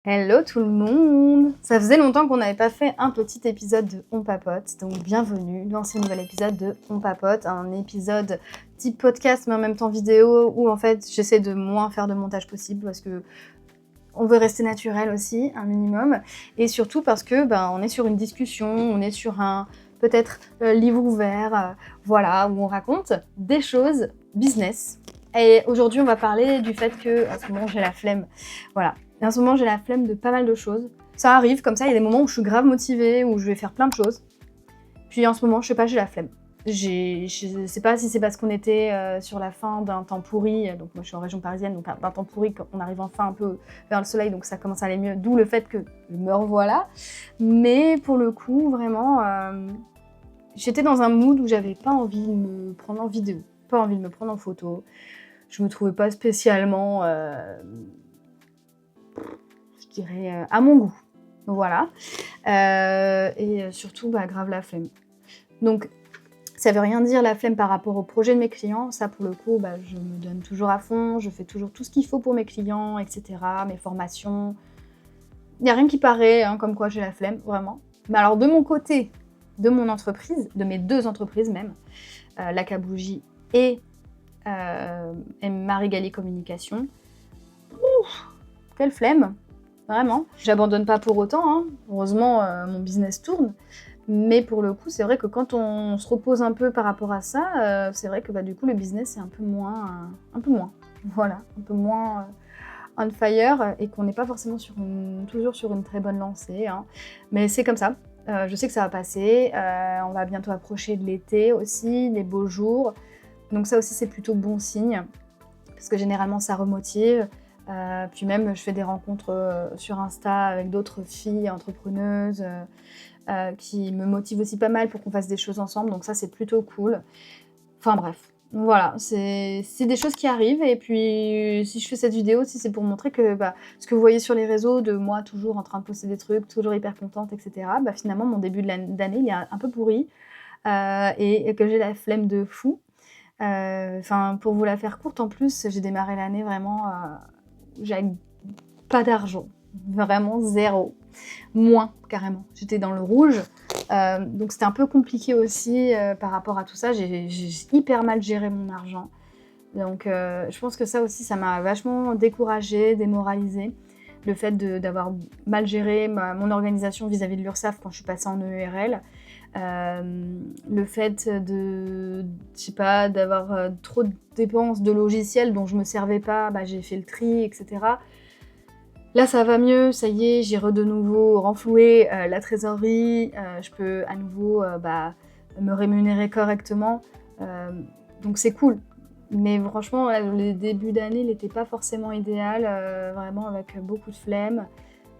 Hello tout le monde! Ça faisait longtemps qu'on n'avait pas fait un petit épisode de On Papote, donc bienvenue dans ce nouvel épisode de On Papote, un épisode type podcast mais en même temps vidéo où en fait j'essaie de moins faire de montage possible parce que on veut rester naturel aussi, un minimum, et surtout parce que on est sur une discussion, on est sur un peut-être livre ouvert, voilà, où on raconte des choses business. Et aujourd'hui on va parler du fait que à ce moment j'ai la flemme, voilà. Et en ce moment, j'ai la flemme de pas mal de choses. Ça arrive comme ça, il y a des moments où je suis grave motivée, où je vais faire plein de choses. Puis en ce moment, je sais pas, j'ai la flemme. Je sais pas si c'est parce qu'on était sur la fin d'un temps pourri, donc moi je suis en région parisienne, donc d'un temps pourri, on arrive enfin un peu vers le soleil, donc ça commence à aller mieux, d'où le fait que je me revoilà. Mais pour le coup, vraiment, j'étais dans un mood où j'avais pas envie de me prendre en vidéo, pas envie de me prendre en photo. Je me trouvais pas spécialement... je dirais, à mon goût. Voilà. Et surtout, grave la flemme. Donc, ça veut rien dire la flemme par rapport au projet de mes clients. Ça, pour le coup, je me donne toujours à fond. Je fais toujours tout ce qu'il faut pour mes clients, etc. Mes formations. Il n'y a rien qui paraît, comme quoi j'ai la flemme, vraiment. Mais alors, de mon côté, de mon entreprise, de mes deux entreprises même, La Cabougie et Marie Galli Communication, quelle flemme! Vraiment. J'abandonne pas pour autant, hein. Heureusement, mon business tourne. Mais pour le coup, c'est vrai que quand on se repose un peu par rapport à ça, c'est vrai que du coup, le business est un peu moins, voilà, un peu moins on fire et qu'on n'est pas forcément toujours sur une très bonne lancée, hein. Mais c'est comme ça. Je sais que ça va passer. On va bientôt approcher de l'été aussi, les beaux jours. Donc ça aussi, c'est plutôt bon signe parce que généralement, ça remotive. Puis même, je fais des rencontres sur Insta avec d'autres filles entrepreneuses qui me motivent aussi pas mal pour qu'on fasse des choses ensemble. Donc ça, c'est plutôt cool. Enfin bref, voilà, c'est des choses qui arrivent. Et puis, si je fais cette vidéo, si c'est pour montrer que ce que vous voyez sur les réseaux de moi toujours en train de poster des trucs, toujours hyper contente, etc., finalement, mon début d'année, il est un peu pourri et que j'ai la flemme de fou. Enfin, pour vous la faire courte, en plus, j'ai démarré l'année vraiment... j'avais pas d'argent, vraiment zéro, moins carrément. J'étais dans le rouge, donc c'était un peu compliqué aussi par rapport à tout ça. J'ai hyper mal géré mon argent, donc je pense que ça aussi, ça m'a vachement découragée, démoralisée. Le fait d'avoir mal géré mon organisation vis-à-vis de l'URSSAF quand je suis passée en EURL. Le fait je sais pas, d'avoir trop de dépenses de logiciels dont je me servais pas, j'ai fait le tri, etc. Là, ça va mieux, ça y est, j'ai de nouveau renfloué la trésorerie, je peux à nouveau me rémunérer correctement, donc c'est cool. Mais franchement, le début d'année, il n'était pas forcément idéal, vraiment avec beaucoup de flemme,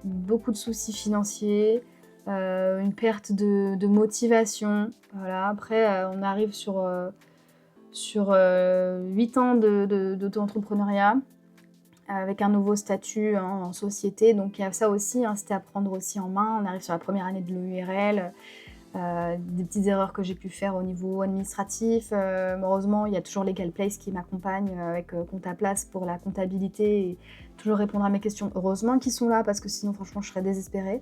beaucoup de soucis financiers, une perte de motivation. Voilà. Après, on arrive sur 8 ans d'auto-entrepreneuriat avec un nouveau statut en société. Donc il y a ça aussi, c'était à prendre aussi en main. On arrive sur la première année de l'EURL. Des petites erreurs que j'ai pu faire au niveau administratif. Heureusement, il y a toujours Legal Place qui m'accompagne avec Comptaplace pour la comptabilité et toujours répondre à mes questions. Heureusement qu'ils sont là parce que sinon, franchement, je serais désespérée.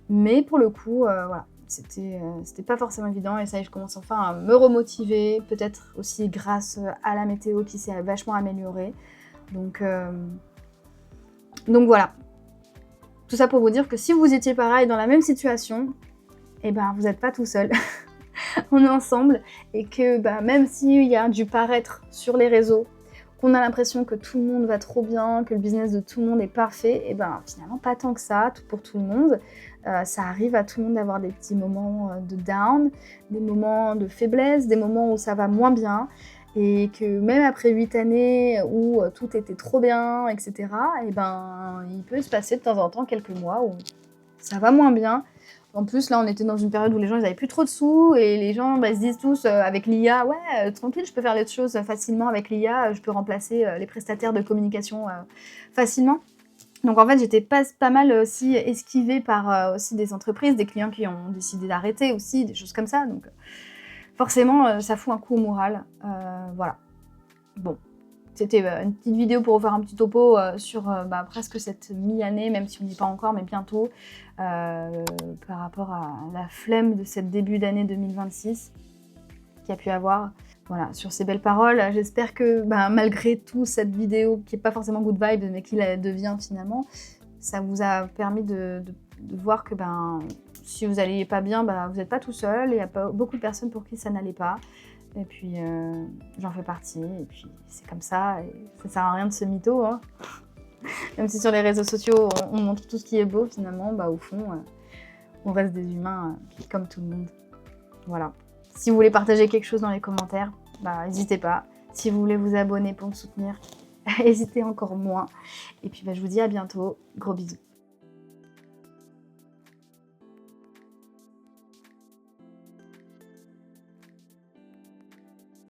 Mais pour le coup, voilà, c'était pas forcément évident et ça y est, je commence enfin à me remotiver, peut-être aussi grâce à la météo qui s'est vachement améliorée. Donc voilà. Tout ça pour vous dire que si vous étiez pareil dans la même situation, vous n'êtes pas tout seul. On est ensemble et que même s'il y a du paraître sur les réseaux, qu'on a l'impression que tout le monde va trop bien, que le business de tout le monde est parfait, finalement pas tant que ça, tout pour tout le monde. Ça arrive à tout le monde d'avoir des petits moments de down, des moments de faiblesse, des moments où ça va moins bien. Et que même après 8 années où tout était trop bien, etc., il peut se passer de temps en temps quelques mois où ça va moins bien. En plus, là, on était dans une période où les gens, ils avaient plus trop de sous et les gens se disent tous avec l'IA, ouais, tranquille, je peux faire les choses facilement avec l'IA, je peux remplacer les prestataires de communication facilement. Donc en fait, j'étais pas mal aussi esquivée par aussi des entreprises, des clients qui ont décidé d'arrêter aussi, des choses comme ça. Donc forcément, ça fout un coup au moral. Voilà. Bon. C'était une petite vidéo pour faire un petit topo sur presque cette mi-année, même si on n'y est pas encore, mais bientôt, par rapport à la flemme de cette début d'année 2026 qu'il y a pu avoir. Voilà, sur ces belles paroles, j'espère que malgré tout, cette vidéo qui n'est pas forcément good vibe, mais qui la devient finalement, ça vous a permis de voir que si vous n'alliez pas bien, vous n'êtes pas tout seul, il y a pas beaucoup de personnes pour qui ça n'allait pas. Et puis j'en fais partie, et puis c'est comme ça, et ça sert à rien de se mytho, hein. Même si sur les réseaux sociaux on montre tout ce qui est beau, finalement, au fond, on reste des humains comme tout le monde. Voilà. Si vous voulez partager quelque chose dans les commentaires, n'hésitez pas. Si vous voulez vous abonner pour me soutenir, n'hésitez encore moins. Et puis je vous dis à bientôt, gros bisous.